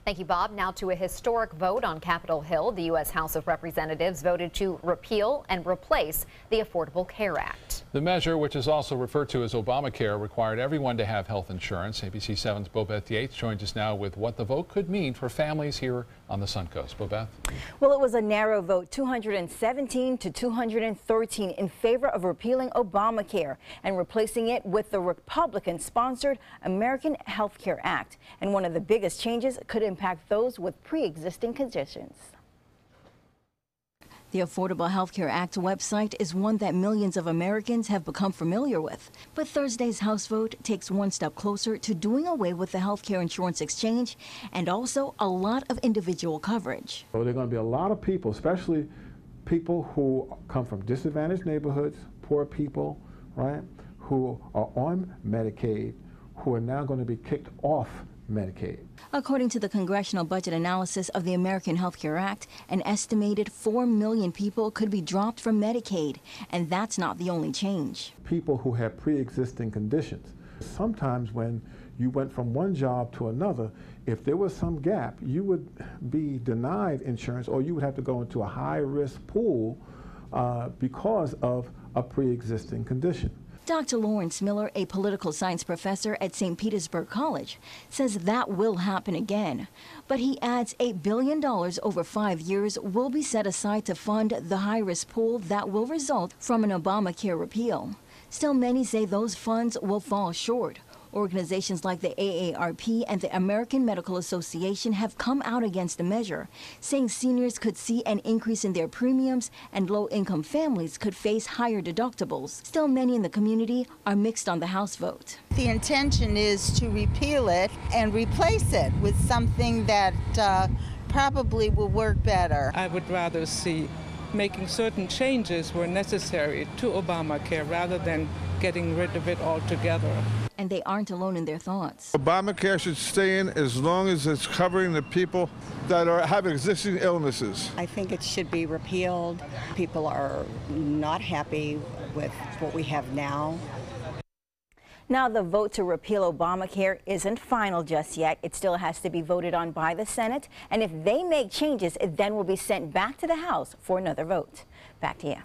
Thank you, Bob. Now to a historic vote on Capitol Hill. The U.S. House of Representatives voted to repeal and replace the Affordable Care Act. The measure, which is also referred to as Obamacare, required everyone to have health insurance. ABC 7's Bobeth Yates joins us now with what the vote could mean for families here on the Suncoast. Bobeth? Well, it was a narrow vote, 217 to 213 in favor of repealing Obamacare and replacing it with the Republican-sponsored American Health Care Act. And one of the biggest changes could impact those with pre-existing conditions. The Affordable Health Care Act website is one that millions of Americans have become familiar with. But Thursday's House vote takes one step closer to doing away with the health care insurance exchange and also a lot of individual coverage. So there are going to be a lot of people, especially people who come from disadvantaged neighborhoods, poor people, right, who are on Medicaid, who are now going to be kicked off Medicaid. According to the Congressional Budget Analysis of the American Health Care Act, an estimated 4 million people could be dropped from Medicaid, and that's not the only change. People who have pre-existing conditions. Sometimes when you went from one job to another, if there was some gap, you would be denied insurance or you would have to go into a high-risk pool because of a pre-existing condition. Dr. Lawrence Miller, a political science professor at St. Petersburg College, says that will happen again. But he adds $8 billion over 5 years will be set aside to fund the high-risk pool that will result from an Obamacare repeal. Still, many say those funds will fall short. Organizations like the AARP and the American Medical Association have come out against the measure, saying seniors could see an increase in their premiums and low-income families could face higher deductibles. Still, many in the community are mixed on the House vote. The intention is to repeal it and replace it with something that probably will work better. I would rather see making certain changes where necessary to Obamacare rather than getting rid of it altogether. And they aren't alone in their thoughts. Obamacare should stay in as long as it's covering the people that have existing illnesses. I think it should be repealed. People are not happy with what we have now. Now, the vote to repeal Obamacare isn't final just yet. It still has to be voted on by the Senate. And if they make changes, it then will be sent back to the House for another vote. Back to you.